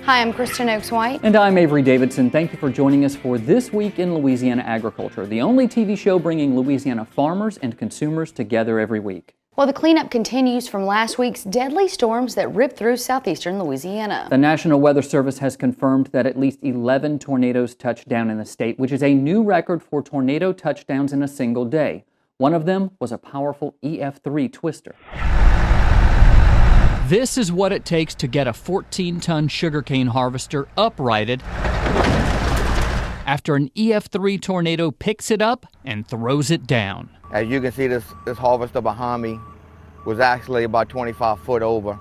Hi, I'm Kristen Oaks-White. And I'm Avery Davidson. Thank you for joining us for This Week in Louisiana Agriculture, the only TV show bringing Louisiana farmers and consumers together every week. Well, the cleanup continues from last week's deadly storms that ripped through southeastern Louisiana. The National Weather Service has confirmed that at least 11 tornadoes touched down in the state, which is a new record for tornado touchdowns in a single day. One of them was a powerful EF3 twister. This is what it takes to get a 14-ton sugarcane harvester uprighted after an EF3 tornado picks it up and throws it down. As you can see, this harvester behind me was actually about 25 foot over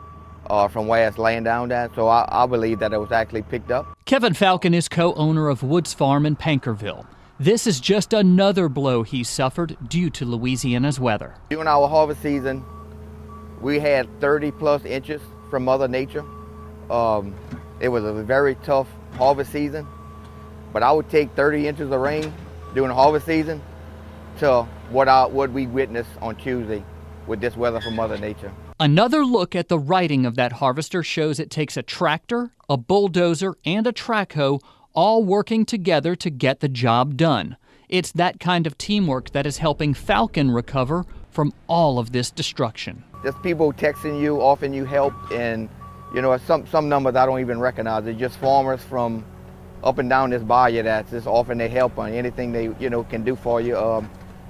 from where it's laying down at, so I believe that it was actually picked up. Kevin Falcon is co-owner of Woods Farm in Paincourtville. This is just another blow he suffered due to Louisiana's weather. During our harvest season, we had 30 plus inches from Mother Nature. It was a very tough harvest season, but I would take 30 inches of rain during the harvest season to what we witnessed on Tuesday with this weather from Mother Nature. Another look at the writing of that harvester shows it takes a tractor, a bulldozer, and a track hoe all working together to get the job done. It's that kind of teamwork that is helping Falcon recover from all of this destruction. Just people texting you, offering you help, and some numbers I don't even recognize. It's just farmers from up and down this bayou that's just offering their help on anything they can do for you.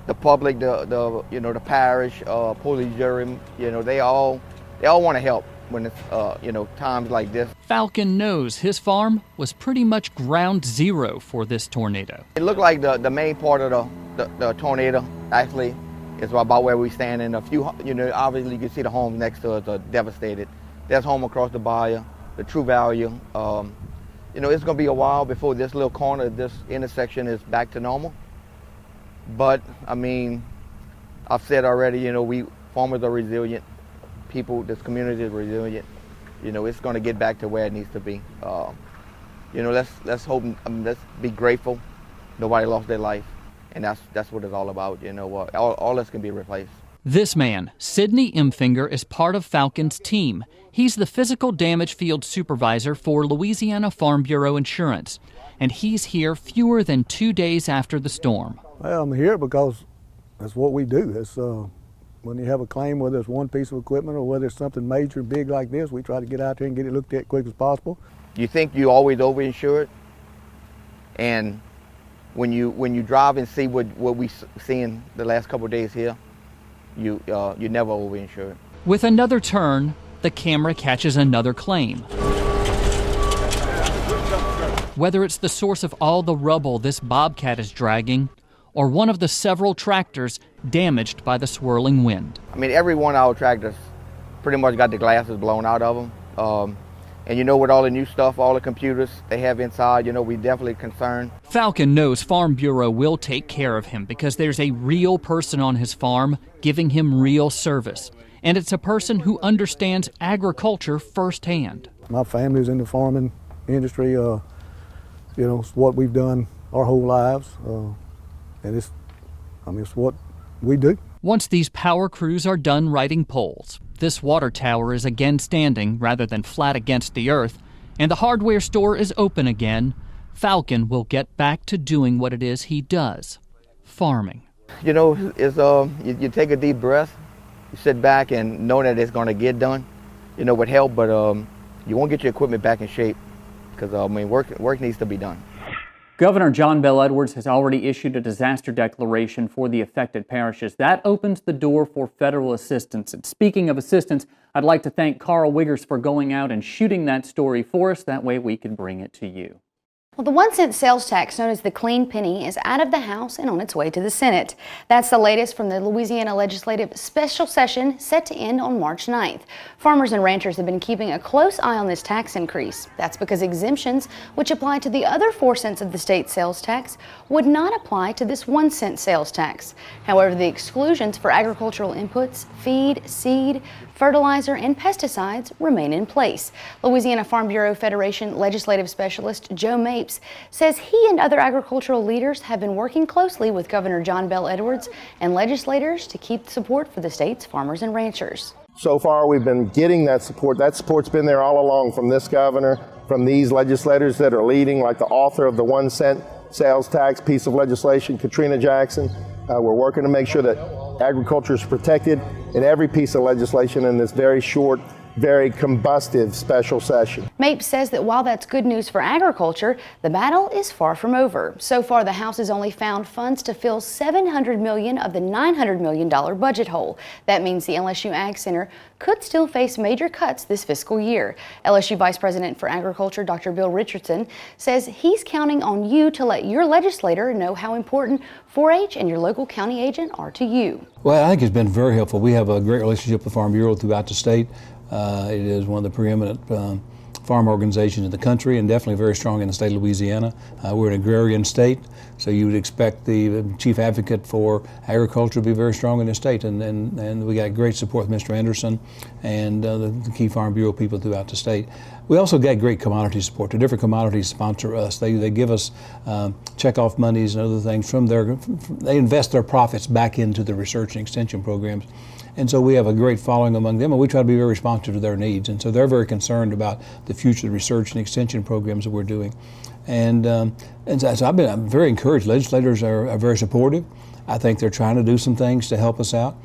The public, the parish, police jury, they all want to help when it's times like this. Falcon knows his farm was pretty much ground zero for this tornado. It looked like the main part of the tornado actually is about where we stand, and a few, obviously you can see the homes next to us are devastated. There's home across the bayou, the True Value. It's gonna be a while before this little corner, this intersection is back to normal. But I mean, I've said already, we farmers are resilient. People, this community is resilient. It's gonna get back to where it needs to be. Let's hope, let's be grateful. Nobody lost their life. And that's what it's all about, all this can be replaced. This man, Sidney Imfinger, is part of Falcon's team. He's the physical damage field supervisor for Louisiana Farm Bureau Insurance, and he's here fewer than 2 days after the storm. Well, I'm here because that's what we do. It's, when you have a claim, whether it's one piece of equipment or whether it's something major and big like this, we try to get out there and get it looked at as quick as possible. You think you always overinsured, and when you drive and see what we seen the last couple of days here, you never overinsured. With another turn, the camera catches another claim. Whether it's the source of all the rubble this bobcat is dragging, or one of the several tractors damaged by the swirling wind. I mean, every one of our tractors pretty much got the glasses blown out of them. And with all the new stuff, all the computers they have inside, we definitely concerned. Falcon knows Farm Bureau will take care of him because there's a real person on his farm giving him real service. And it's a person who understands agriculture firsthand. My family's in the farming industry. It's what we've done our whole lives. And it's what we do. Once these power crews are done righting poles, this water tower is again standing rather than flat against the earth, and the hardware store is open again. Falcon will get back to doing what it is he does, farming. You take a deep breath, you sit back and know that it's going to get done, with help, but you won't get your equipment back in shape because, work needs to be done. Governor John Bell Edwards has already issued a disaster declaration for the affected parishes. That opens the door for federal assistance. And speaking of assistance, I'd like to thank Carl Wiggers for going out and shooting that story for us. That way we can bring it to you. Well, the 1-cent sales tax, known as the clean penny, is out of the House and on its way to the Senate. That's the latest from the Louisiana legislative special session set to end on March 9th. Farmers and ranchers have been keeping a close eye on this tax increase. That's because exemptions, which apply to the other 4 cents of the state sales tax, would not apply to this 1-cent sales tax. However, the exclusions for agricultural inputs, feed, seed, fertilizer, and pesticides remain in place. Louisiana Farm Bureau Federation legislative specialist Joe Mapes says he and other agricultural leaders have been working closely with Governor John Bel Edwards and legislators to keep support for the state's farmers and ranchers. So far, we've been getting that support. That support's been there all along from this governor, from these legislators that are leading, like the author of the 1-cent sales tax piece of legislation, Katrina Jackson. We're working to make sure that agriculture is protected in every piece of legislation in this very short, very combustive special session. Mapes says that while that's good news for agriculture, the battle is far from over. So far, the House has only found funds to fill $700 million of the $900 million budget hole. That means the LSU Ag Center could still face major cuts this fiscal year. LSU Vice President for Agriculture, Dr. Bill Richardson, says he's counting on you to let your legislator know how important 4-H and your local county agent are to you. Well, I think it's been very helpful. We have a great relationship with Farm Bureau throughout the state. It is one of the preeminent farm organizations in the country and definitely very strong in the state of Louisiana. We're an agrarian state, so you would expect the chief advocate for agriculture to be very strong in the state, and we got great support with Mr. Anderson and the key Farm Bureau people throughout the state. We also got great commodity support. The different commodities sponsor us. They give us checkoff monies and other things from they invest their profits back into the research and extension programs. And so we have a great following among them, and we try to be very responsive to their needs. And so they're very concerned about the future of the research and extension programs that we're doing. And so I'm very encouraged. Legislators are very supportive. I think they're trying to do some things to help us out.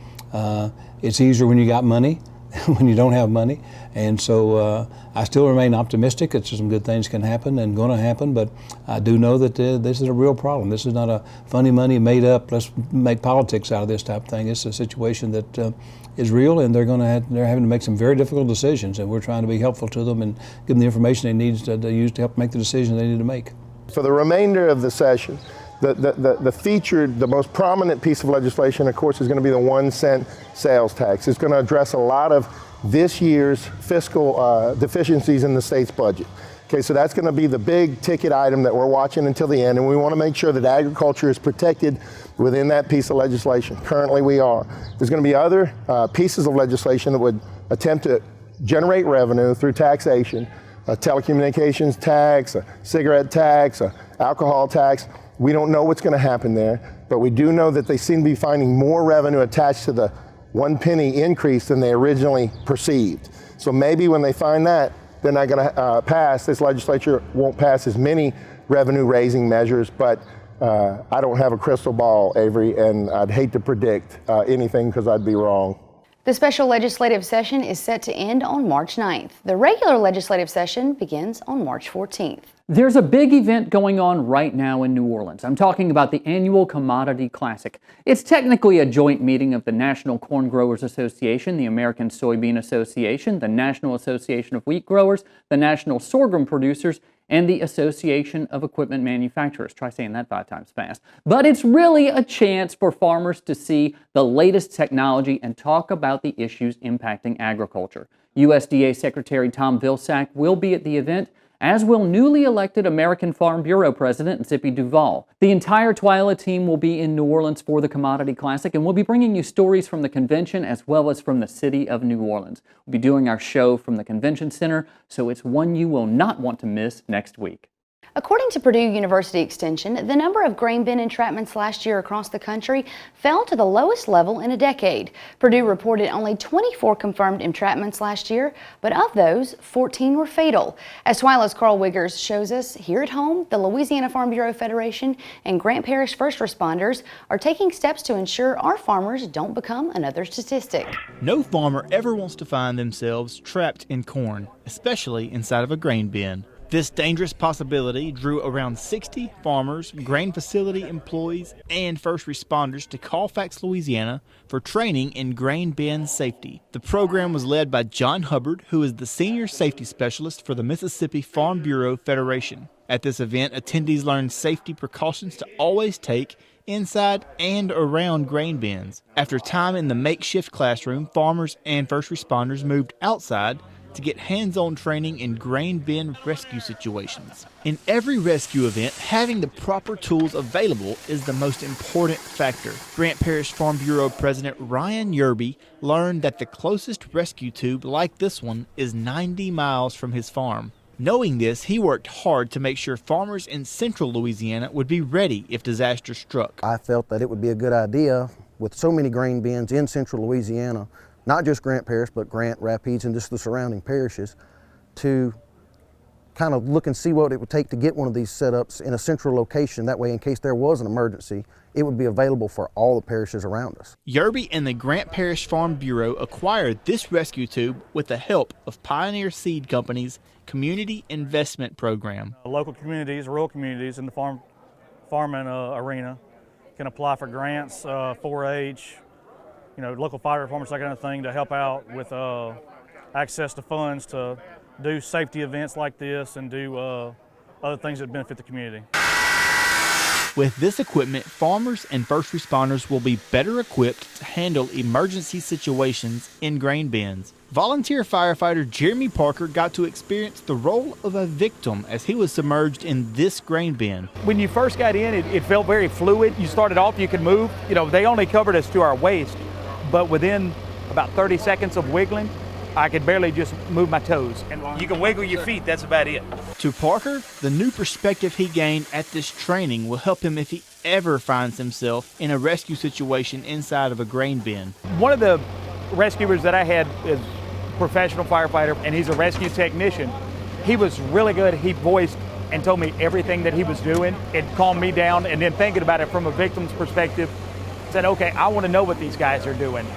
It's easier when you got money when you don't have money. And so I still remain optimistic that some good things can happen and going to happen, but I do know that this is a real problem. This is not a funny money made up, let's make politics out of this type of thing. It's a situation that is real, and they're having to make some very difficult decisions, and we're trying to be helpful to them and give them the information they need to use to help make the decisions they need to make. For the remainder of the session, the most prominent piece of legislation, of course, is going to be the 1-cent sales tax. It's going to address a lot of this year's fiscal deficiencies in the state's budget. Okay, so that's going to be the big ticket item that we're watching until the end, and we want to make sure that agriculture is protected within that piece of legislation. Currently we are. There's going to be other pieces of legislation that would attempt to generate revenue through taxation, a telecommunications tax, a cigarette tax, a alcohol tax. We don't know what's going to happen there, but we do know that they seem to be finding more revenue attached to the 1 penny increase than they originally perceived. So maybe when they find that, they're not going to pass. This legislature won't pass as many revenue-raising measures, but I don't have a crystal ball, Avery, and I'd hate to predict anything because I'd be wrong. The special legislative session is set to end on March 9th. The regular legislative session begins on March 14th. There's a big event going on right now in New Orleans. I'm talking about the annual Commodity Classic. It's technically a joint meeting of the National Corn Growers Association, the American Soybean Association, the National Association of Wheat Growers, the National Sorghum Producers, and the Association of Equipment Manufacturers. Try saying that 5 times fast. But it's really a chance for farmers to see the latest technology and talk about the issues impacting agriculture. USDA Secretary Tom Vilsack will be at the event, as will newly elected American Farm Bureau President Zippy Duval. The entire TWILA team will be in New Orleans for the Commodity Classic, and we'll be bringing you stories from the convention as well as from the city of New Orleans. We'll be doing our show from the convention center, so it's one you will not want to miss next week. According to Purdue University Extension, the number of grain bin entrapments last year across the country fell to the lowest level in a decade. Purdue reported only 24 confirmed entrapments last year, but of those, 14 were fatal. As TWILA's Carl Wiggers shows us, here at home, the Louisiana Farm Bureau Federation and Grant Parish first responders are taking steps to ensure our farmers don't become another statistic. No farmer ever wants to find themselves trapped in corn, especially inside of a grain bin. This dangerous possibility drew around 60 farmers, grain facility employees, and first responders to Colfax, Louisiana for training in grain bin safety. The program was led by John Hubbard, who is the Senior Safety Specialist for the Mississippi Farm Bureau Federation. At this event, attendees learned safety precautions to always take inside and around grain bins. After time in the makeshift classroom, farmers and first responders moved outside to get hands-on training in grain bin rescue situations. In every rescue event, having the proper tools available is the most important factor. Grant Parish Farm Bureau President Ryan Yerby learned that the closest rescue tube like this one is 90 miles from his farm. Knowing this, he worked hard to make sure farmers in central Louisiana would be ready if disaster struck. I felt that it would be a good idea with so many grain bins in central Louisiana, not just Grant Parish, but Grant, Rapides, and just the surrounding parishes, to kind of look and see what it would take to get one of these setups in a central location. That way, in case there was an emergency, it would be available for all the parishes around us. Yerby and the Grant Parish Farm Bureau acquired this rescue tube with the help of Pioneer Seed Company's Community Investment Program. Local communities, rural communities in the farming arena can apply for grants, 4-H, local fire departments, that kind of thing, to help out with access to funds to do safety events like this and do other things that benefit the community. With this equipment, farmers and first responders will be better equipped to handle emergency situations in grain bins. Volunteer firefighter Jeremy Parker got to experience the role of a victim as he was submerged in this grain bin. When you first got in, it felt very fluid. You started off, you could move. They only covered us to our waist, but within about 30 seconds of wiggling, I could barely just move my toes. And you can wiggle your feet, that's about it. To Parker, the new perspective he gained at this training will help him if he ever finds himself in a rescue situation inside of a grain bin. One of the rescuers that I had is a professional firefighter, and he's a rescue technician. He was really good. He voiced and told me everything that he was doing. It calmed me down, and then thinking about it from a victim's perspective, said, okay, I want to know what these guys are doing.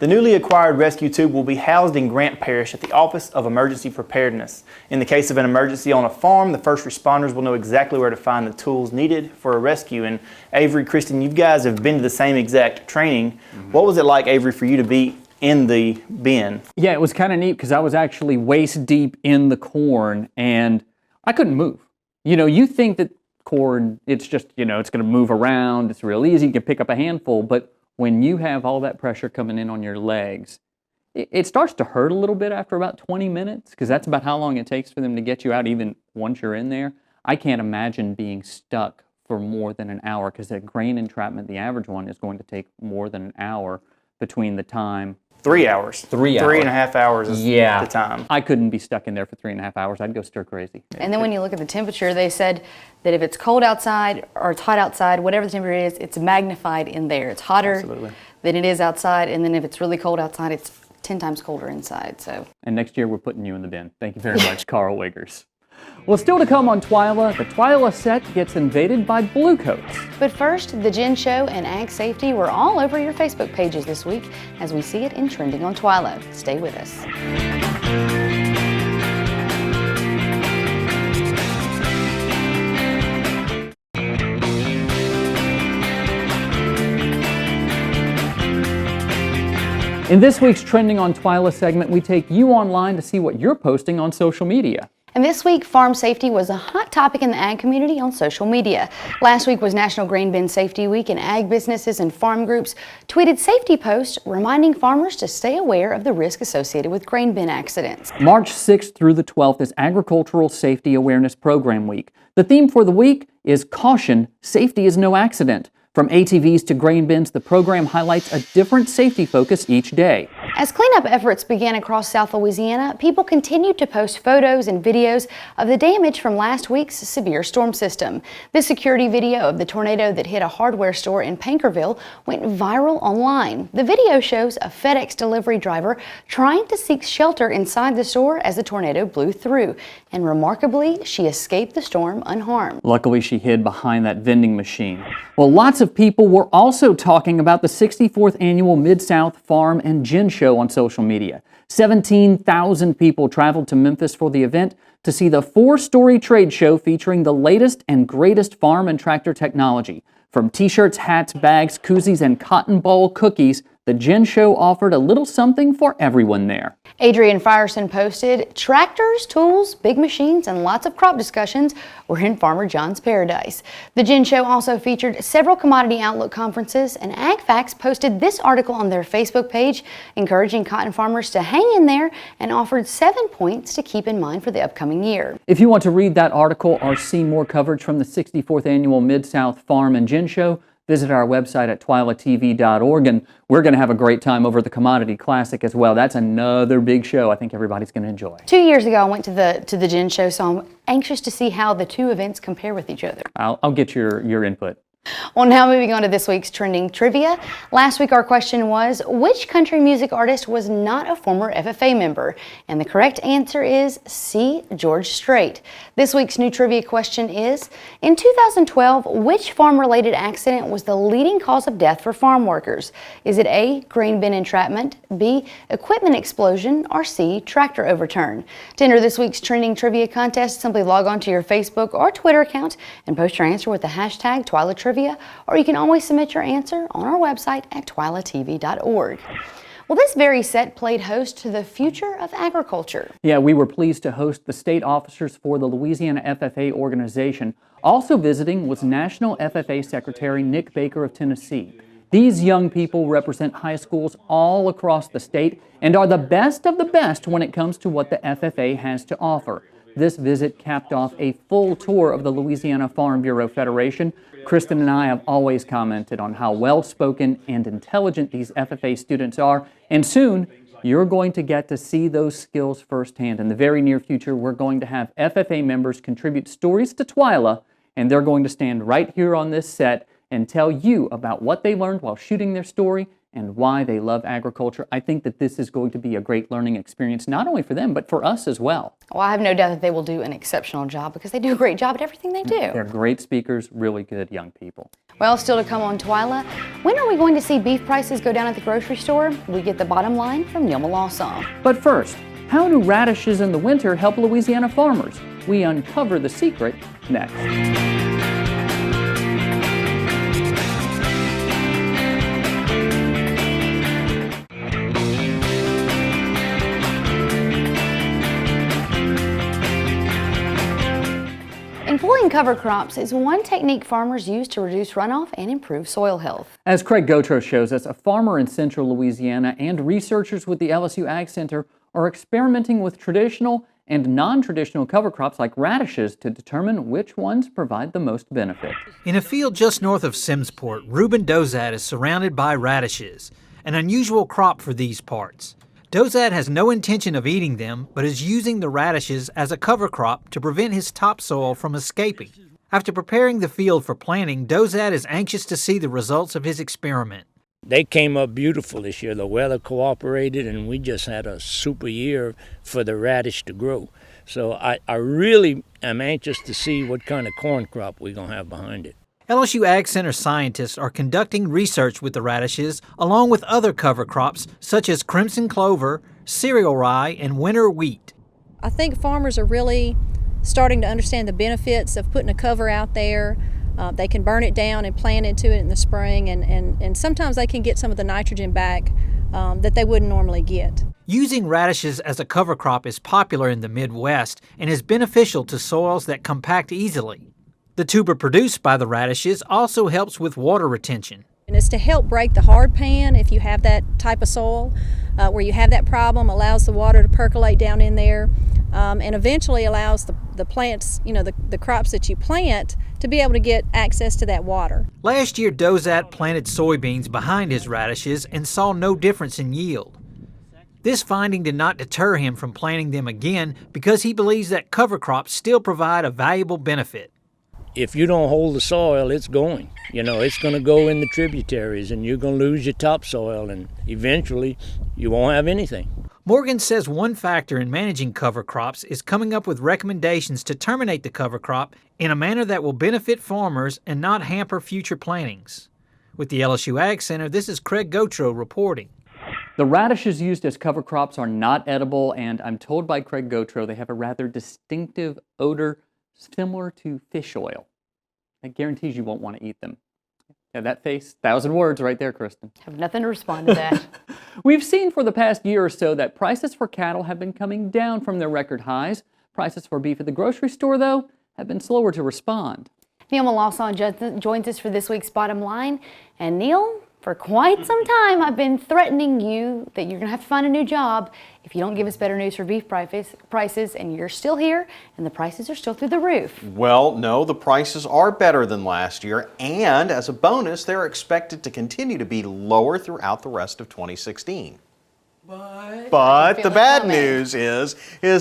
The newly acquired rescue tube will be housed in Grant Parish at the Office of Emergency Preparedness. In the case of an emergency on a farm, the first responders will know exactly where to find the tools needed for a rescue. And Avery, Kristen, you guys have been to the same exact training. What was it like, Avery, for you to be in the bin? Yeah, it was kind of neat because I was actually waist deep in the corn and I couldn't move. You think that corn, it's just, it's going to move around. It's real easy. You can pick up a handful, but when you have all that pressure coming in on your legs, it starts to hurt a little bit after about 20 minutes because that's about how long it takes for them to get you out even once you're in there. I can't imagine being stuck for more than an hour because that grain entrapment, the average one, is going to take more than an hour between the time. 3 hours. 3 hours. 3.5 hours is the time. I couldn't be stuck in there for 3.5 hours. I'd go stir crazy. And then when you look at the temperature, they said that if it's cold outside or it's hot outside, whatever the temperature is, it's magnified in there. It's hotter than it is outside. And then if it's really cold outside, it's 10 times colder inside. So. And next year, we're putting you in the bin. Thank you very much, Carl Wiggers. Well, still to come on TWILA, the TWILA set gets invaded by bluecoats. But first, the Gin Show and Ag Safety were all over your Facebook pages this week as we see it in Trending on TWILA. Stay with us. In this week's Trending on TWILA segment, we take you online to see what you're posting on social media. And this week, farm safety was a hot topic in the ag community on social media. Last week was National Grain Bin Safety Week, and ag businesses and farm groups tweeted safety posts reminding farmers to stay aware of the risk associated with grain bin accidents. March 6th through the 12th is Agricultural Safety Awareness Program Week. The theme for the week is Caution, Safety is No Accident. From ATVs to grain bins, the program highlights a different safety focus each day. As cleanup efforts began across South Louisiana, people continued to post photos and videos of the damage from last week's severe storm system. This security video of the tornado that hit a hardware store in Paincourtville went viral online. The video shows a FedEx delivery driver trying to seek shelter inside the store as the tornado blew through. And remarkably, she escaped the storm unharmed. Luckily, she hid behind that vending machine. Well, lots of people were also talking about the 64th annual Mid-South Farm and Gin Show on social media. 17,000 people traveled to Memphis for the event to see the four-story trade show featuring the latest and greatest farm and tractor technology. From t-shirts, hats, bags, koozies, and cotton ball cookies, The Gin Show offered a little something for everyone there. Adrian Firestone posted, tractors, tools, big machines, and lots of crop discussions were in Farmer John's paradise. The Gin Show also featured several commodity outlook conferences, and AgFacts posted this article on their Facebook page, encouraging cotton farmers to hang in there and offered 7 points to keep in mind for the upcoming year. If you want to read that article or see more coverage from the 64th Annual Mid-South Farm and Gin Show, visit our website at twilatv.org, and we're going to have a great time over the Commodity Classic as well. That's another big show I think everybody's going to enjoy. 2 years ago, I went to the Gin Show, so I'm anxious to see how the two events compare with each other. I'll get your input. Well, now moving on to this week's trending trivia. Last week our question was, which country music artist was not a former FFA member? And the correct answer is C, George Strait. This week's new trivia question is, in 2012, which farm-related accident was the leading cause of death for farm workers? Is it A, grain bin entrapment, B, equipment explosion, or C, tractor overturn? To enter this week's trending trivia contest, simply log on to your Facebook or Twitter account and post your answer with the hashtag TWILA Trivia, or you can always submit your answer on our website at twilatv.org. Well, this very set played host to the future of agriculture. Yeah, we were pleased to host the state officers for the Louisiana FFA organization. Also visiting was National FFA Secretary Nick Baker of Tennessee. These young people represent high schools all across the state and are the best of the best when it comes to what the FFA has to offer. This visit capped off a full tour of the Louisiana Farm Bureau Federation. Kristen and I have always commented on how well-spoken and intelligent these FFA students are, and soon you're going to get to see those skills firsthand. In the very near future, we're going to have FFA members contribute stories to TWILA, and they're going to stand right here on this set and tell you about what they learned while shooting their story and why they love agriculture. I think that this is going to be a great learning experience, not only for them, but for us as well. Well, I have no doubt that they will do an exceptional job because they do a great job at everything they do. They're great speakers, really good young people. Well, still to come on TWILA, when are we going to see beef prices go down at the grocery store? We get the bottom line from Neil Malawson. But first, how do radishes in the winter help Louisiana farmers? We uncover the secret next. Employing cover crops is one technique farmers use to reduce runoff and improve soil health. As Craig Gautreaux shows us, a farmer in central Louisiana and researchers with the LSU Ag Center are experimenting with traditional and non-traditional cover crops like radishes to determine which ones provide the most benefit. In a field just north of Simmsport, Reuben Dozat is surrounded by radishes, an unusual crop for these parts. Dozat has no intention of eating them, but is using the radishes as a cover crop to prevent his topsoil from escaping. After preparing the field for planting, Dozat is anxious to see the results of his experiment. They came up beautiful this year. The weather cooperated, and we just had a super year for the radish to grow. So I really am anxious to see what kind of corn crop we're going to have behind it. LSU Ag Center scientists are conducting research with the radishes along with other cover crops such as crimson clover, cereal rye, and winter wheat. I think farmers are really starting to understand the benefits of putting a cover out there. They can burn it down and plant into it in the spring, and sometimes they can get some of the nitrogen back that they wouldn't normally get. Using radishes as a cover crop is popular in the Midwest and is beneficial to soils that compact easily. The tuber produced by the radishes also helps with water retention. And it's to help break the hard pan if you have that type of soil where you have that problem, allows the water to percolate down in there, and eventually allows the plants, the crops that you plant, to be able to get access to that water. Last year, Dozat planted soybeans behind his radishes and saw no difference in yield. This finding did not deter him from planting them again because he believes that cover crops still provide a valuable benefit. If you don't hold the soil, it's going. It's going to go in the tributaries, and you're going to lose your topsoil, and eventually you won't have anything. Morgan says one factor in managing cover crops is coming up with recommendations to terminate the cover crop in a manner that will benefit farmers and not hamper future plantings. With the LSU Ag Center, this is Craig Gautreaux reporting. The radishes used as cover crops are not edible, and I'm told by Craig Gautreaux they have a rather distinctive odor similar to fish oil. That guarantees you won't want to eat them. And that face, 1,000 words right there, Kristen. Have nothing to respond to that. We've seen for the past year or so that prices for cattle have been coming down from their record highs. Prices for beef at the grocery store, though, have been slower to respond. Neil Melanson joins us for this week's Bottom Line. And Neil, for quite some time, I've been threatening you that you're going to have to find a new job if you don't give us better news for beef prices, and you're still here, and the prices are still through the roof. Well, no, the prices are better than last year, and as a bonus, they're expected to continue to be lower throughout the rest of 2016. But the bad news is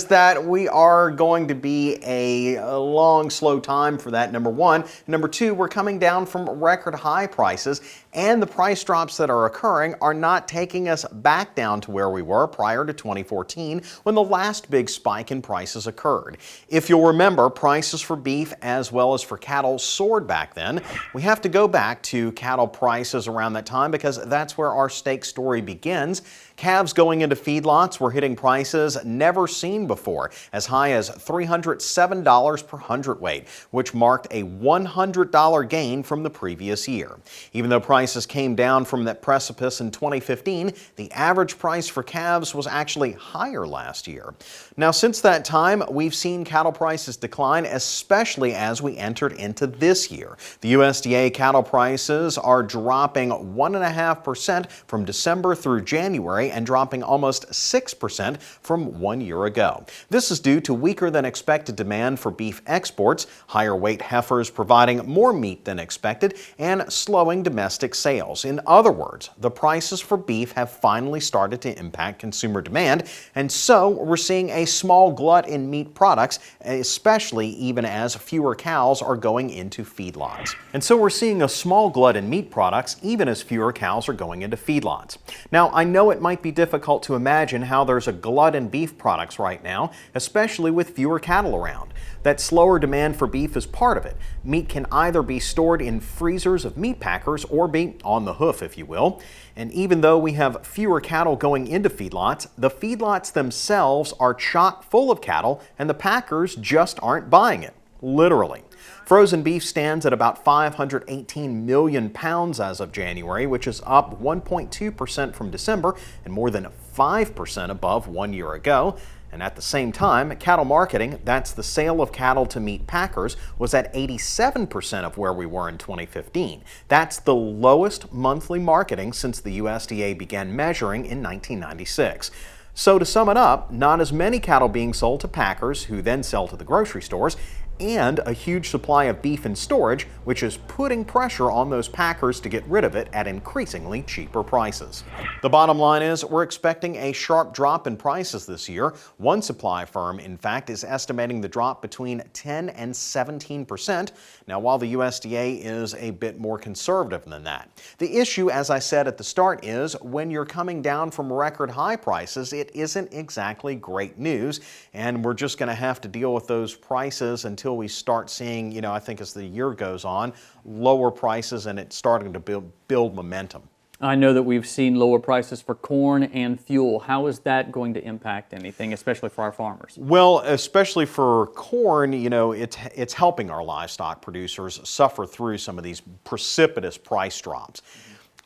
that we are going to be a long, slow time for that, number one. Number two, we're coming down from record high prices, and the price drops that are occurring are not taking us back down to where we were prior to 2014 when the last big spike in prices occurred. If you'll remember, prices for beef as well as for cattle soared back then. We have to go back to cattle prices around that time because that's where our steak story begins. Calves going into feedlots were hitting prices never seen before, as high as $307 per hundredweight, which marked a $100 gain from the previous year. Even though prices came down from that precipice in 2015, the average price for calves was actually higher last year. Now, since that time, we've seen cattle prices decline, especially as we entered into this year. The USDA cattle prices are dropping 1.5% from December through January, and dropping almost 6% from 1 year ago. This is due to weaker than expected demand for beef exports, higher weight heifers providing more meat than expected, and slowing domestic sales. In other words, the prices for beef have finally started to impact consumer demand, and so we're seeing a small glut in meat products, especially even as fewer cows are going into feedlots. And so we're seeing a small glut in meat products even as fewer cows are going into feedlots. Now, I know it might be difficult to imagine how there's a glut in beef products right now, especially with fewer cattle around. That slower demand for beef is part of it. Meat can either be stored in freezers of meat packers or be on the hoof, if you will. And even though we have fewer cattle going into feedlots, the feedlots themselves are chock full of cattle and the packers just aren't buying it, literally. Frozen beef stands at about 518 million pounds as of January, which is up 1.2% from December and more than 5% above 1 year ago. And at the same time, cattle marketing, that's the sale of cattle to meat packers, was at 87% of where we were in 2015. That's the lowest monthly marketing since the USDA began measuring in 1996. So to sum it up, not as many cattle being sold to packers who then sell to the grocery stores, and a huge supply of beef in storage, which is putting pressure on those packers to get rid of it at increasingly cheaper prices. The bottom line is we're expecting a sharp drop in prices this year. One supply firm, in fact, is estimating the drop between 10 and 17%. Now, while the USDA is a bit more conservative than that. The issue, as I said at the start, is when you're coming down from record high prices, it isn't exactly great news, and we're just going to have to deal with those prices until we start seeing, I think as the year goes on, lower prices and it's starting to build momentum. I know that we've seen lower prices for corn and fuel. How is that going to impact anything, especially for our farmers? Well, especially for corn, it's helping our livestock producers suffer through some of these precipitous price drops.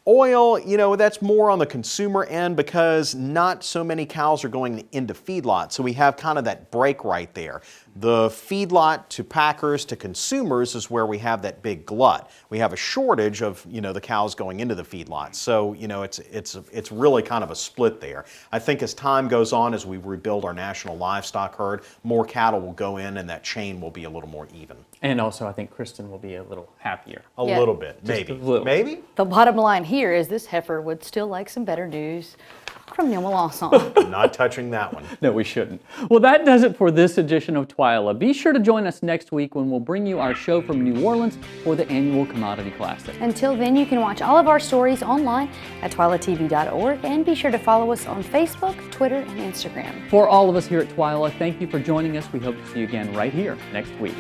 Oil, that's more on the consumer end because not so many cows are going into feedlots. So we have kind of that break right there. The feedlot to packers to consumers is where we have that big glut. We have a shortage of, the cows going into the feedlots. So, it's really kind of a split there. I think as time goes on, as we rebuild our national livestock herd, more cattle will go in and that chain will be a little more even. And also, I think Kristen will be a little happier. A little bit, maybe. Maybe? The bottom line here is this heifer would still like some better news from Neil Melanson. Not touching that one. No, we shouldn't. Well, that does it for this edition of TWILA. Be sure to join us next week when we'll bring you our show from New Orleans for the annual Commodity Classic. Until then, you can watch all of our stories online at twilatv.org and be sure to follow us on Facebook, Twitter, and Instagram. For all of us here at TWILA, thank you for joining us. We hope to see you again right here next week.